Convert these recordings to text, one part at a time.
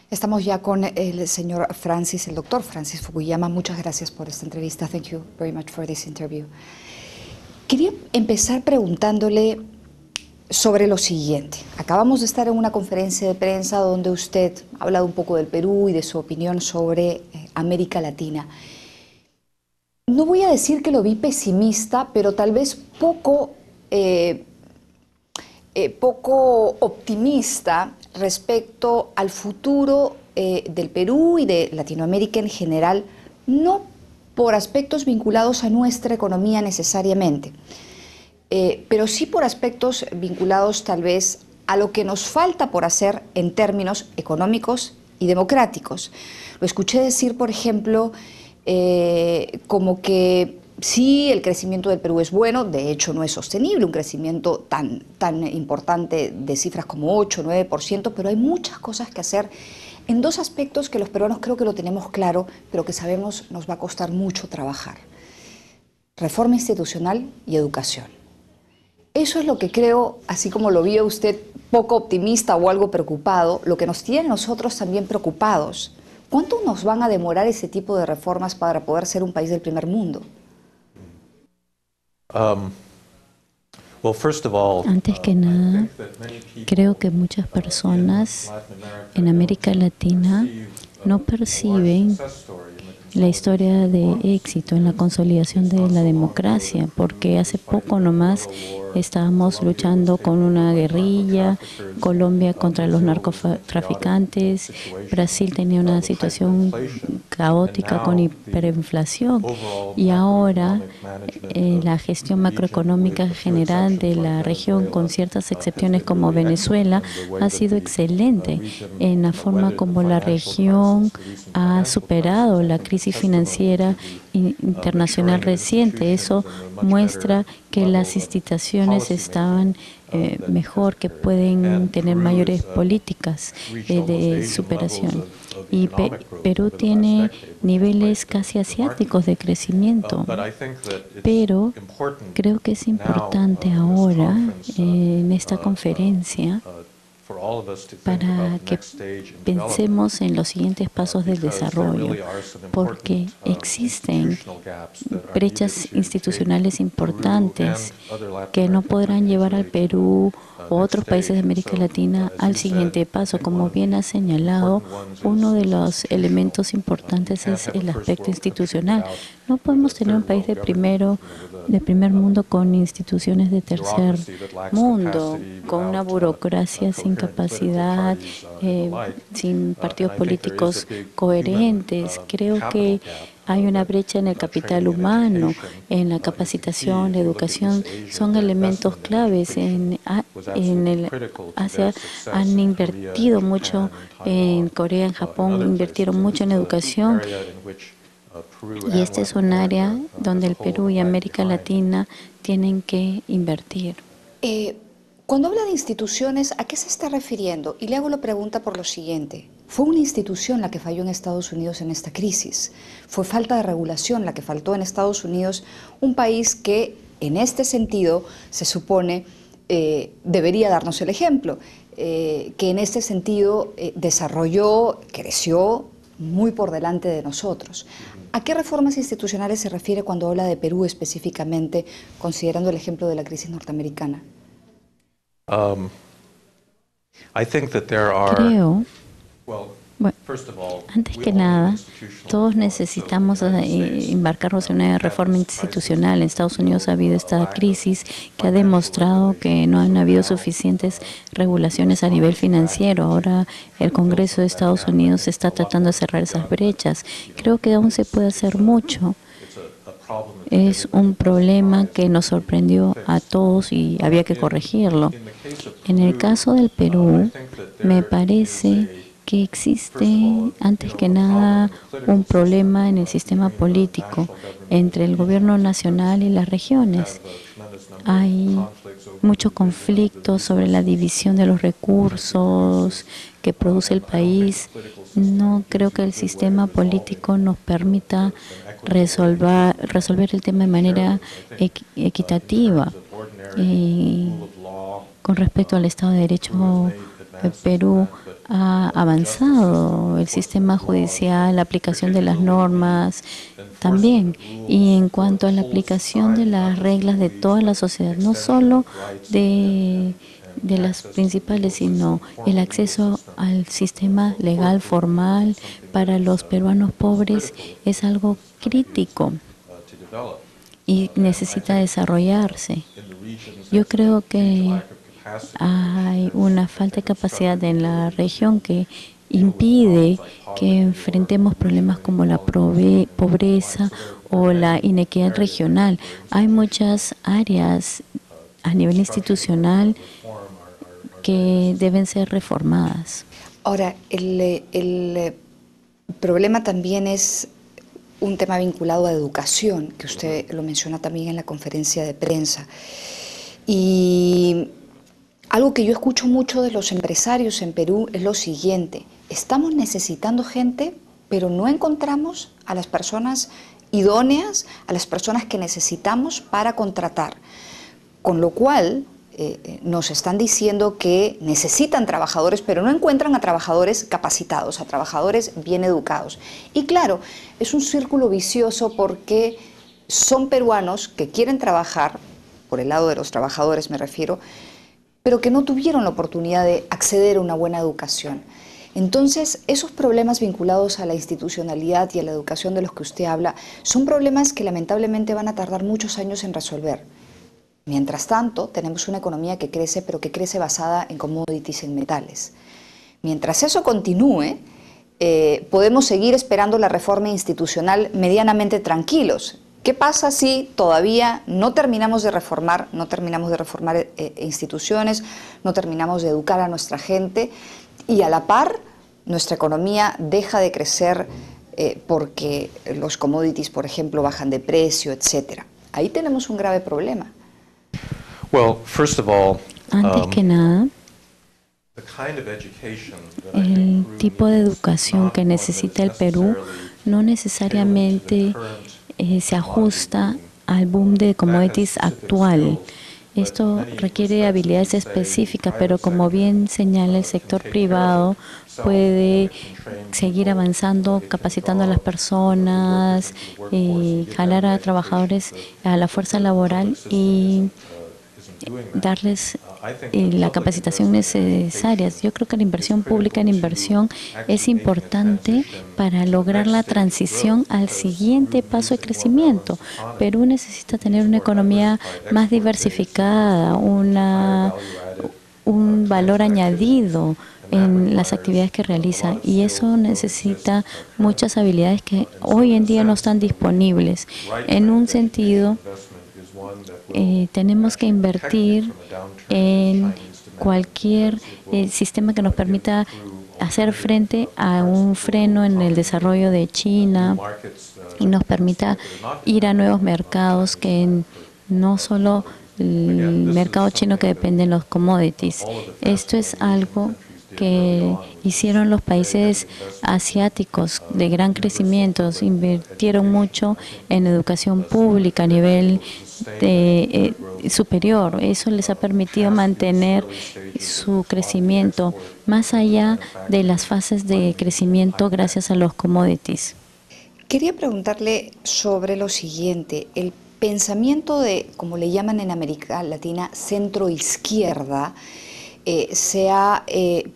Estamos ya con el señor Francis, el doctor Francis Fukuyama. Muchas gracias por esta entrevista. Thank you very much for this interview. Quería empezar preguntándole sobre lo siguiente. Acabamos de estar en una conferencia de prensa donde usted ha hablado un poco del Perú y de su opinión sobre América Latina. No voy a decir que lo vi pesimista, pero tal vez poco optimista respecto al futuro del Perú y de Latinoamérica en general, no por aspectos vinculados a nuestra economía necesariamente, pero sí por aspectos vinculados tal vez a lo que nos falta por hacer en términos económicos y democráticos. Lo escuché decir, por ejemplo, como que sí, el crecimiento del Perú es bueno, de hecho no es sostenible, un crecimiento tan importante de cifras como 8, 9%, pero hay muchas cosas que hacer en dos aspectos que los peruanos creo que lo tenemos claro, pero que sabemos nos va a costar mucho trabajar. Reforma institucional y educación. Eso es lo que creo, así como lo vio usted poco optimista o algo preocupado, lo que nos tiene a nosotros también preocupados. ¿Cuánto nos van a demorar ese tipo de reformas para poder ser un país del primer mundo? Antes que nada, creo que muchas personas en América Latina no perciben la historia de éxito en la consolidación de la democracia, porque hace poco nomás estábamos luchando con una guerrilla, Colombia contra los narcotraficantes, Brasil tenía una situación caótica con hiperinflación y ahora la gestión macroeconómica general de la región, con ciertas excepciones como Venezuela, ha sido excelente en la forma como la región ha superado la crisis financiera internacional reciente. Eso muestra que las instituciones estaban mejor, que pueden tener mayores políticas de superación. Y Perú tiene niveles casi asiáticos de crecimiento, pero creo que es importante ahora en esta conferencia para que pensemos en los siguientes pasos del desarrollo, porque existen brechas institucionales importantes que no podrán llevar al Perú o otros países de América Latina al siguiente paso. Como bien ha señalado, uno de los elementos importantes es el aspecto institucional. No podemos tener un país de primer mundo con instituciones de tercer mundo, con una burocracia sin capacidad, sin partidos políticos coherentes. Creo que hay una brecha en el capital humano, en la capacitación, la educación, son elementos claves. En Asia han invertido mucho, en Corea, en Japón invirtieron mucho en educación. Y este es un área donde el Perú y América Latina tienen que invertir. Cuando habla de instituciones, ¿a qué se está refiriendo? Y le hago la pregunta por lo siguiente. Fue una institución la que falló en Estados Unidos en esta crisis. Fue falta de regulación la que faltó en Estados Unidos, un país que en este sentido se supone debería darnos el ejemplo, que en este sentido desarrolló, creció muy por delante de nosotros. ¿A qué reformas institucionales se refiere cuando habla de Perú específicamente, considerando el ejemplo de la crisis norteamericana? Creo, bueno, antes que nada, todos necesitamos embarcarnos en una reforma institucional. En Estados Unidos ha habido esta crisis que ha demostrado que no han habido suficientes regulaciones a nivel financiero. Ahora el Congreso de Estados Unidos está tratando de cerrar esas brechas. Creo que aún se puede hacer mucho. Es un problema que nos sorprendió a todos y había que corregirlo. En el caso del Perú, me parece que existe, antes que nada, un problema en el sistema político entre el gobierno nacional y las regiones. Hay mucho conflicto sobre la división de los recursos que produce el país. No creo que el sistema político nos permita resolver el tema de manera equitativa. Con respecto al Estado de Derecho, Perú ha avanzado el sistema judicial, la aplicación de las normas también. Y en cuanto a la aplicación de las reglas de toda la sociedad, no solo de las principales, sino el acceso al sistema legal formal para los peruanos pobres es algo crítico y necesita desarrollarse. Yo creo que hay una falta de capacidad en la región que impide que enfrentemos problemas como la pobreza o la inequidad regional. Hay muchas áreas a nivel institucional que deben ser reformadas. Ahora, el problema también es un tema vinculado a educación, que usted lo menciona también en la conferencia de prensa. Y algo que yo escucho mucho de los empresarios en Perú es lo siguiente: estamos necesitando gente, pero no encontramos a las personas idóneas, a las personas que necesitamos para contratar. Con lo cual, nos están diciendo que necesitan trabajadores, pero no encuentran a trabajadores capacitados, a trabajadores bien educados. Y claro, es un círculo vicioso porque son peruanos que quieren trabajar, por el lado de los trabajadores me refiero, pero que no tuvieron la oportunidad de acceder a una buena educación. Entonces, esos problemas vinculados a la institucionalidad y a la educación de los que usted habla son problemas que lamentablemente van a tardar muchos años en resolver. Mientras tanto, tenemos una economía que crece, pero que crece basada en commodities, en metales. Mientras eso continúe, podemos seguir esperando la reforma institucional medianamente tranquilos. ¿Qué pasa si todavía no terminamos de reformar instituciones, no terminamos de educar a nuestra gente y a la par nuestra economía deja de crecer porque los commodities, por ejemplo, bajan de precio, etcétera? Ahí tenemos un grave problema. Antes que nada, el tipo de educación que necesita el Perú no necesariamente se ajusta al boom de commodities actual. Esto requiere habilidades específicas, pero como bien señala el sector privado, puede seguir avanzando, capacitando a las personas, jalar a trabajadores a la fuerza laboral y darles la capacitación necesaria. Yo creo que la inversión pública en inversión es importante para lograr la transición al siguiente paso de crecimiento. Perú necesita tener una economía más diversificada, un valor añadido en las actividades que realiza, y eso necesita muchas habilidades que hoy en día no están disponibles. En un sentido, tenemos que invertir en cualquier sistema que nos permita hacer frente a un freno en el desarrollo de China y nos permita ir a nuevos mercados que no solo el mercado chino que depende de los commodities. Esto es algo que hicieron los países asiáticos de gran crecimiento, invirtieron mucho en educación pública a nivel superior. Eso les ha permitido mantener su crecimiento más allá de las fases de crecimiento gracias a los commodities. Quería preguntarle sobre lo siguiente: el pensamiento de, como le llaman en América Latina, centro-izquierda, se ha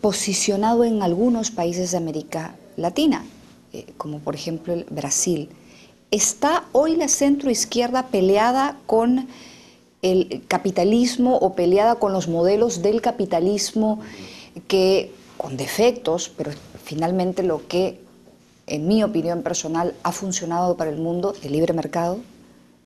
posicionado en algunos países de América Latina, como por ejemplo el Brasil. ¿Está hoy la centroizquierda peleada con el capitalismo o peleada con los modelos del capitalismo que, con defectos, pero finalmente lo que, en mi opinión personal, ha funcionado para el mundo, el libre mercado?